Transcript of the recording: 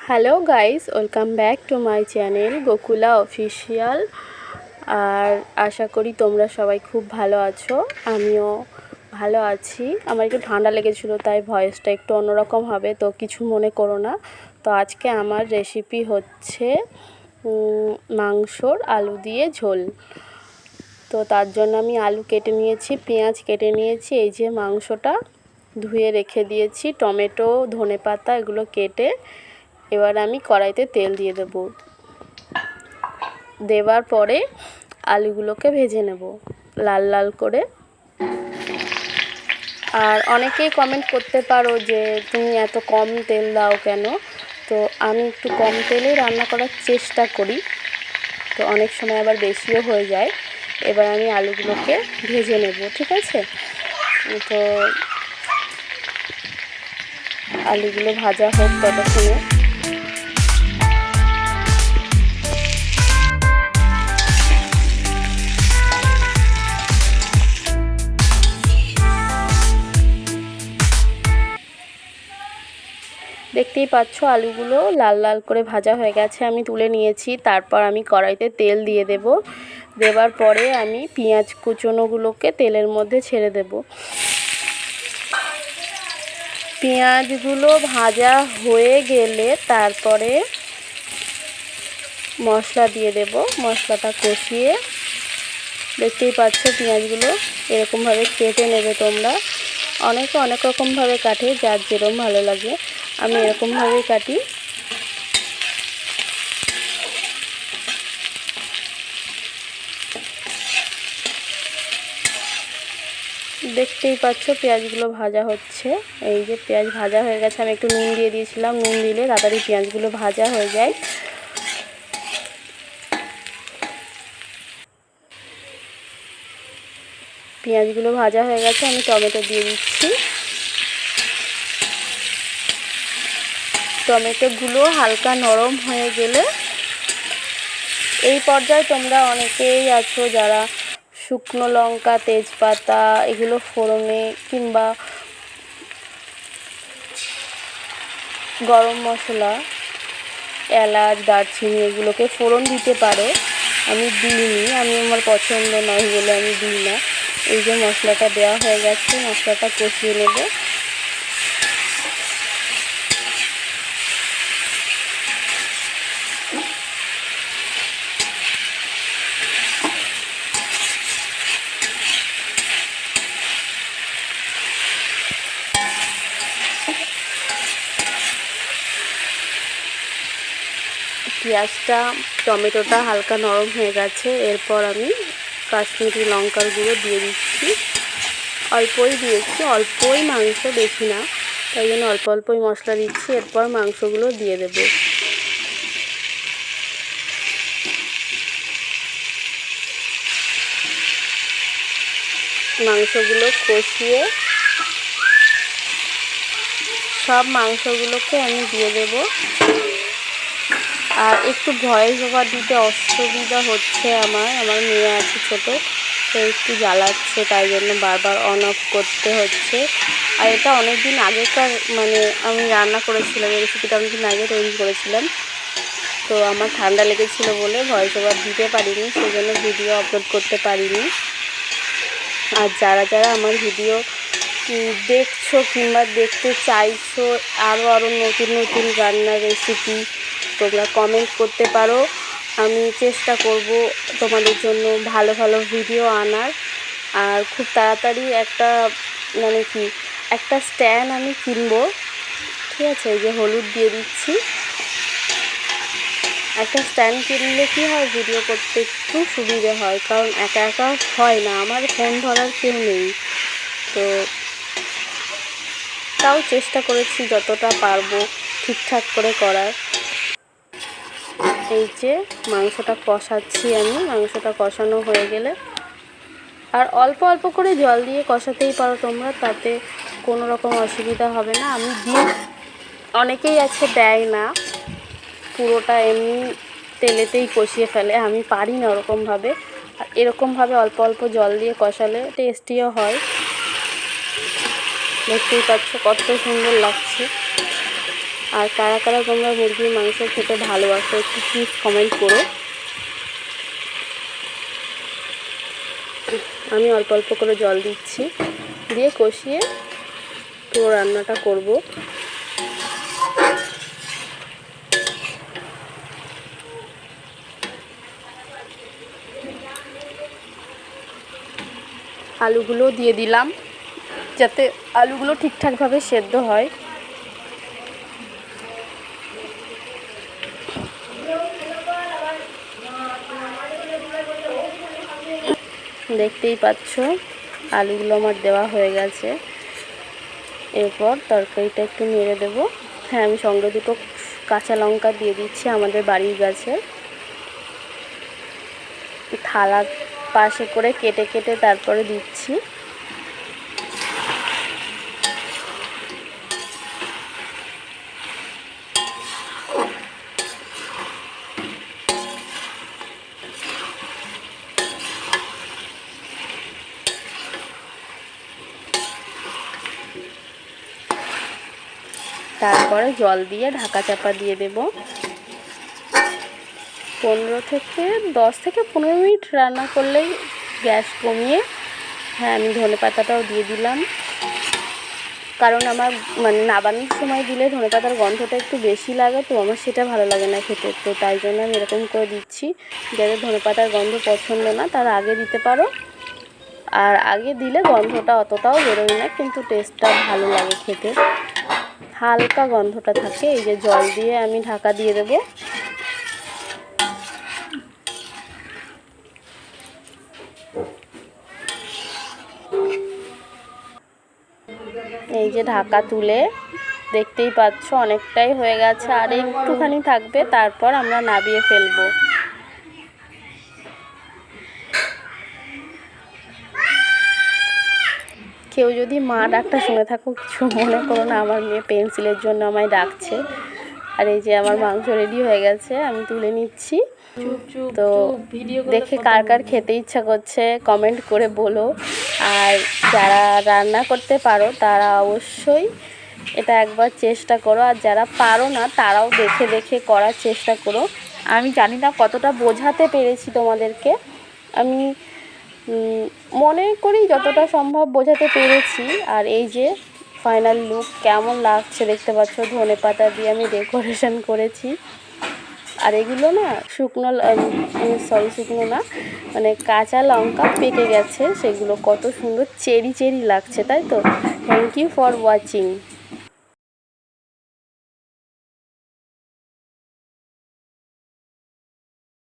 Hello guys, welcome back to my channel Gokula official. আর আশা করি তোমরা সবাই খুব ভালো আছো। আমিও ভালো আছি। আমার একটু ঠান্ডা লেগেছিলো, তাই ভয়েসটা একটু অন্যরকম হবে, তো কিছু মনে করো না। তো আজকে আমার রেসিপি হচ্ছে মাংসর আলু দিয়ে ঝোল। তো তার জন্য আমি আলু কেটে নিয়েছি, পেঁয়াজ কেটে নিয়েছি, এই যে মাংসটা ধুয়ে রেখে দিয়েছি, টমেটো ধনেপাতা এগুলো কেটে এবার আমি কড়াইতে তেল দিয়ে দেওয়ার পরে আলুগুলোকে ভেজে নেব লাল লাল করে। আর অনেকেই কমেন্ট করতে পারো যে তুমি এত কম তেল দাও কেন, তো আমি একটু কম তেলেই রান্না করার চেষ্টা করি, তো অনেক সময় আবার বেশিও হয়ে যায়। এবার আমি আলুগুলোকে ভেজে নেব, ঠিক আছে? তো আলুগুলো ভাজা হোক ততক্ষণে। দেখতেই পাচ্ছ আলুগুলো লাল লাল করে ভাজা হয়ে গেছে, আমি তুলে নিয়েছি। তারপর আমি কড়াইতে তেল দিয়ে দেওয়ার পরে আমি পেঁয়াজ কুচনোগুলোকে তেলের মধ্যে ছেড়ে দেব। পেঁয়াজগুলো ভাজা হয়ে গেলে তারপরে মশলা দিয়ে দেব। মশলাটা কষিয়ে, দেখতেই পাচ্ছ পেঁয়াজগুলো এরকমভাবে কেটে নেবে তোমরা। অনেকে অনেক রকমভাবে কাটে, যার যেরকম ভালো লাগে। আমি এরকমভাবেই কাটি। দেখতেই পাচ্ছ পেঁয়াজগুলো ভাজা হচ্ছে। এই যে পেঁয়াজ ভাজা হয়ে গেছে, আমি একটু নুন দিয়ে দিয়েছিলাম, নুন দিলে তাড়াতাড়ি পেঁয়াজগুলো ভাজা হয়ে যায়। পেঁয়াজগুলো ভাজা হয়ে গেছে, আমি টমেটো দিয়ে দিচ্ছি। টমেটোগুলো হালকা নরম হয়ে গেলে, এই পর্যায়ে তোমরা অনেকেই আছো যারা শুকনো লঙ্কা তেজপাতা এগুলো ফোড়নে কিংবা গরম মশলা এলাচ দারচিনি এগুলোকে ফোড়ন দিতে পারো। আমি দিইনি, আমার পছন্দ নয় বলে আমি দিই না। এই যে মশলাটা দেওয়া হয়ে গেছে, মশলাটা কষিয়ে নেব। পেঁয়াজটা টমেটোটা হালকা নরম হয়ে গেছে, এরপর আমি কাশ্মীরি লঙ্কার গুঁড়ো দিয়ে দিচ্ছি। অল্পই দিয়েছি, অল্পই মাংস, বেশি না, তাই জন্য অল্প অল্পই মশলা দিচ্ছি। এরপর মাংসগুলো দিয়ে দেব। মাংসগুলো কষিয়ে সব মাংসগুলোকে আমি দিয়ে দেব। আর একটু ভয়েস ওভার দিতে অসুবিধা হচ্ছে, আমার মেয়ে আছে ছোটো, তো একটু জ্বালাচ্ছে, তাই জন্য বারবার অন অফ করতে হচ্ছে। আর এটা অনেক দিন আগেকার, আমি রান্না করেছিলাম, এই রেসিপিটা অনেক দিন আগে তৈরি করেছিলাম। তো আমার ঠান্ডা লেগেছিলো বলে ভয়েস ওভার দিতে পারিনি, সেই জন্য ভিডিও আপলোড করতে পারিনি। আর যারা যারা আমার ভিডিও দেখছো কিংবা দেখতে চাইছো আরও নতুন নতুন রান্নার রেসিপি, তোমরা কমেন্ট করতে পারো। আমি চেষ্টা করব তোমাদের জন্য ভালো ভালো ভিডিও আনার। আর খুব তাড়াতাড়ি একটা স্ট্যান্ড আমি কিনবো, ঠিক আছে? এই যে হলুদ দিয়ে দিচ্ছি। একটা স্ট্যান্ড কিনলে কী হয়, ভিডিও করতে একটু সুবিধে হয়, কারণ একা একা হয় না, আমার ফোন ধরার কেউ নেই। তো তাও চেষ্টা করেছি যতটা পারবো ঠিকঠাক করে করার। এই যে মাংসটা কষাচ্ছি আমি, মাংসটা কষানো হয়ে গেলে, আর অল্প অল্প করে জল দিয়ে কষাতেই পারো তোমরা, তাতে কোনো রকম অসুবিধা হবে না। আমি দিই, অনেকেই আছে দেয় না, পুরোটা এমনি তেলেতেই কষিয়ে ফেলে, আমি পারি না ওরকমভাবে। আর এরকমভাবে অল্প অল্প জল দিয়ে কষালে টেস্টিও হয়। দেখতেই পাচ্ছ কত সুন্দর লাগছে। আর কারা কারা তোমরা মুরগির মাংস খেতে ভালোবাসো একটু প্লিজ কমেন্ট করো। আমি অল্প অল্প করে জল দিচ্ছি, দিয়ে কষিয়ে পুরো রান্নাটা করব। আলুগুলো দিয়ে দিলাম যাতে আলুগুলো ঠিকঠাকভাবে সেদ্ধ হয়। দেখতেই পাচ্ছ আলুগুলো আমার দেওয়া হয়ে গেছে। এরপর তরকারিটা একটু নেড়ে দেবো। হ্যাঁ, আমি সঙ্গে দুটো কাঁচা লঙ্কা দিয়ে দিচ্ছি আমাদের বাড়ির গাছে। থালার পাশে করে কেটে কেটে তারপরে দিচ্ছি। তারপরে জল দিয়ে ঢাকা চাপা দিয়ে দেব। 10 থেকে 15 মিনিট রান্না করলেই গ্যাস কমিয়ে, হ্যাঁ আমি ধনেপাতাটাও দিয়ে দিলাম, কারণ আমার মানে নাবানোর সময় দিলে ধনেপাতার গন্ধটা একটু বেশি লাগে, তো আমার সেটা ভালো লাগে না খেতে, তো তাই জন্য আমি এরকম করে দিচ্ছি। যাদের ধনেপাতার গন্ধ পছন্দ না তারা আগে দিতে পারো, আর আগে দিলে গন্ধটা অতটাও বেরোয় না, কিন্তু টেস্টটা ভালো লাগে খেতে, হালকা গন্ধটা থাকে। এই যে জল দিয়ে আমি ঢাকা দিয়ে দেব। এই যে ঢাকা তুলে দেখতেই পাচ্ছ অনেকটাই হয়ে গেছে, আর একটুখানি থাকবে, তারপর আমরা নামিয়ে ফেলবো। কেউ যদি মা ডাকটা শুনে থাকো কিছু মনে করো না, আমার মেয়ে পেন্সিলের জন্য আমায় ডাকছে। আর এই যে আমার মাংস রেডি হয়ে গেছে, আমি তুলে নিচ্ছি। তো দেখে কার কার খেতে ইচ্ছা করছে কমেন্ট করে বলো। আর যারা রান্না করতে পারো তারা অবশ্যই এটা একবার চেষ্টা করো, আর যারা পারো না তারাও দেখে দেখে করার চেষ্টা করো। আমি জানি না কতটা বোঝাতে পেরেছি তোমাদেরকে, আমি মনে করি যতটা সম্ভব বোঝাতে পেরেছি। আর এই যে ফাইনাল লুক কেমন লাগছে দেখতে পাচ্ছ, ধনেপাতা দিয়ে আমি ডেকোরেশন করেছি। আর এগুলো না শুকনো না, মানে কাঁচা লঙ্কা পেকে গেছে, সেগুলো কত সুন্দর চেরি চেরি লাগছে, তাই তো। Thank you for watching.